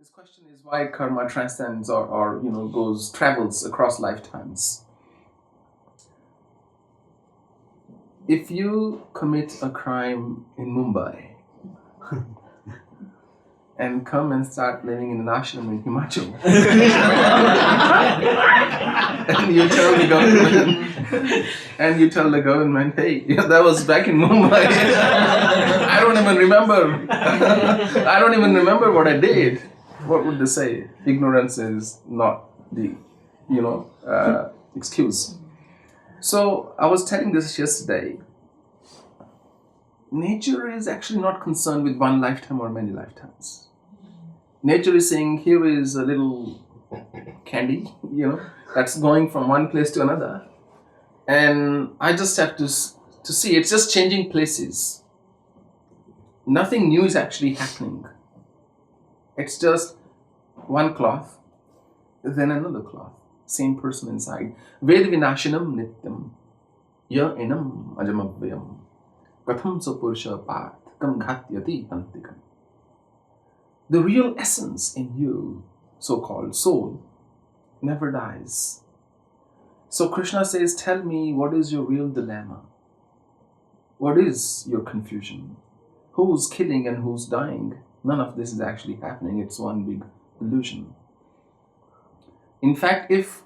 His question is why karma transcends or travels across lifetimes. If you commit a crime in Mumbai and come and start living in an ashram in Himachal, and you tell the government, hey, that was back in Mumbai. I don't even remember. I don't even remember what I did. What would they say? Ignorance is not the, excuse. So I was telling this yesterday. Nature is actually not concerned with one lifetime or many lifetimes. Nature is saying, here is a little candy, that's going from one place to another. And I just have to see, it's just changing places. Nothing new is actually happening. It's just one cloth, then another cloth, same person inside. Ved vinashanam nityam, ya enam ajamavyam, katham sapurusha path, kam ghatyati antikam. The real essence in you, so-called soul, never dies. So Krishna says, tell me, what is your real dilemma? What is your confusion? Who's killing and who's dying? None of this is actually happening. It's one big illusion. In fact, if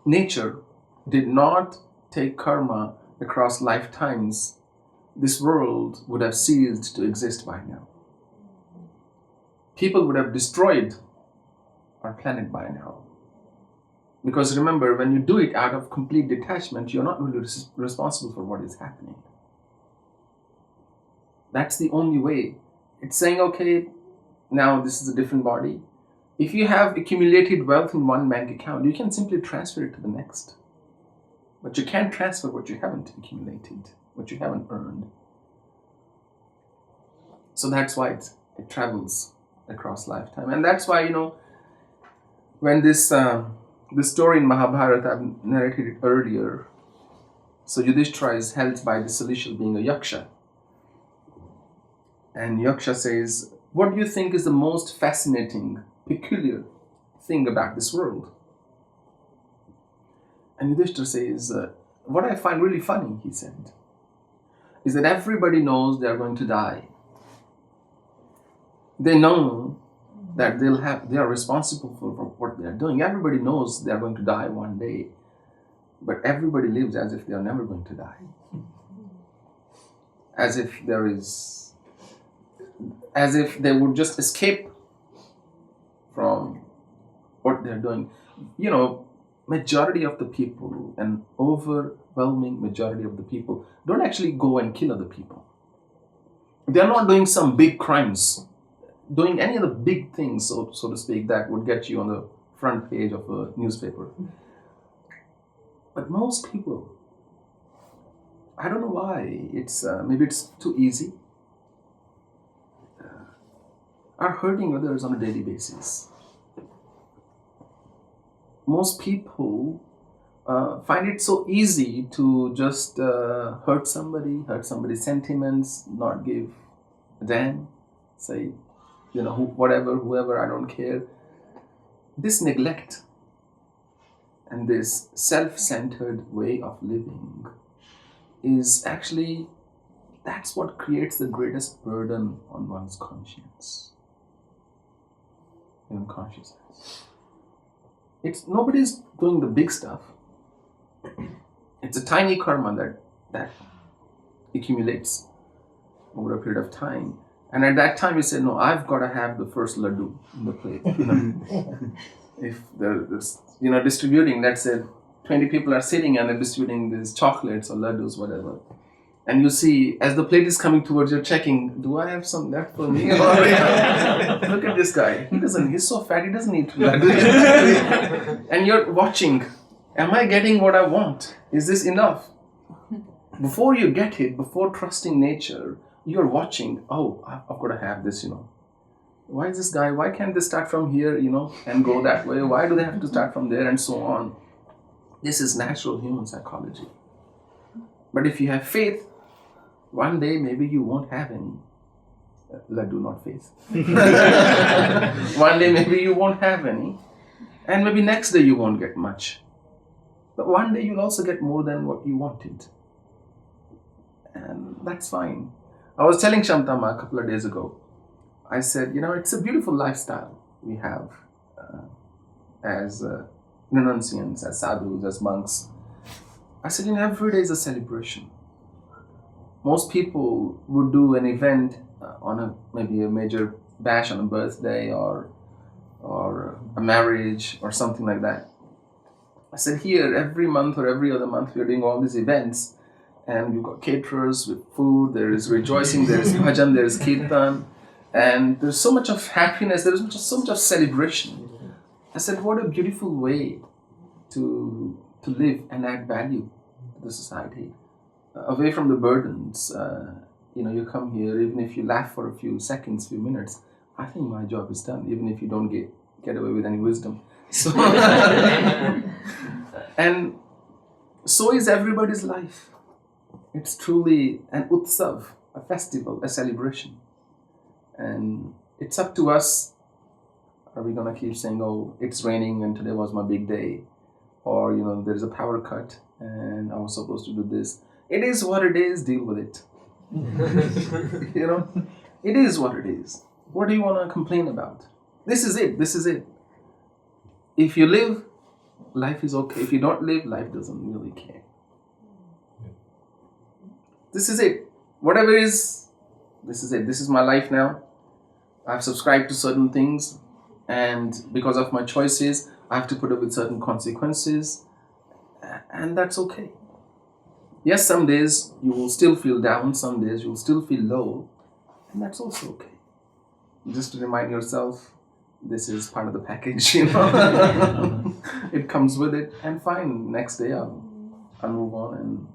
nature did not take karma across lifetimes, this world would have ceased to exist by now. People would have destroyed our planet by now. Because remember, when you do it out of complete detachment, you're not really responsible for what is happening. That's the only way. It's saying, okay, now this is a different body. If you have accumulated wealth in one bank account, you can simply transfer it to the next. But you can't transfer what you haven't accumulated, what you haven't earned. So that's why it travels across lifetime. And that's why, when this story in Mahabharata, I've narrated it earlier. So Yudhishtra is held by the celestial being a Yaksha. And Yaksha says, what do you think is the most fascinating, peculiar thing about this world? And Yudhishtra says, what I find really funny, he said, is that everybody knows they are going to die. They know that they are responsible for what they are doing. Everybody knows they are going to die one day. But everybody lives as if they are never going to die. As if they would just escape from what they're doing. Majority of the people, an overwhelming majority of the people, don't actually go and kill other people. They're not doing some big crimes, doing any of the big things, so to speak, that would get you on the front page of a newspaper. But most people, I don't know why, maybe it's too easy, are hurting others on a daily basis. Most people find it so easy to just hurt somebody's sentiments, not give a damn, say, whoever, I don't care. This neglect and this self-centered way of living is actually, that's what creates the greatest burden on one's conscience. Even consciousness. Nobody's doing the big stuff. It's a tiny karma that accumulates over a period of time. And at that time you say, no, I've got to have the first laddu in the plate. If there's, distributing, let's say 20 people are sitting and they're distributing these chocolates or laddus, whatever. And you see, as the plate is coming towards you, checking, do I have some left for me? Look at this guy. He's so fat, he doesn't need to laddu. And you're watching, am I getting what I want? Is this enough? Before you get it, before trusting nature, you're watching, oh, I've got to have this, Why is this guy, why can't they start from here, and go that way? Why do they have to start from there and so on? This is natural human psychology. But if you have faith, one day maybe you won't have any. Laddu, not faith. One day maybe you won't have any, and maybe next day you won't get much. But one day you'll also get more than what you wanted. And that's fine. I was telling Shantama a couple of days ago, I said, it's a beautiful lifestyle we have as renunciants, as sadhus, as monks. I said, every day is a celebration. Most people would do an event on maybe a major bash on a birthday or a marriage or something like that. I said, here every month or every other month we're doing all these events, and you've got caterers with food, there is rejoicing, there is bhajan, there is kirtan, and there's so much of happiness, there is so much of celebration. I said, what a beautiful way to live and add value to the society. Away from the burdens, you come here, even if you laugh for a few seconds, few minutes, I think my job is done, even if you don't get away with any wisdom. So, and so is everybody's life. It's truly an utsav, a festival, a celebration. And it's up to us. Are we going to keep saying, oh, it's raining and today was my big day? Or, there's a power cut and I was supposed to do this. It is what it is, deal with it. It is what it is. What do you want to complain about? This is it. If you live, life is okay. If you don't live, life doesn't really care. This is it. Whatever is, this is it. This is my life now. I've subscribed to certain things, and because of my choices, I have to put up with certain consequences, and that's okay. Yes, some days you will still feel down, some days you will still feel low, and that's also okay. Just to remind yourself, this is part of the package, It comes with it, and fine, next day I'll move on and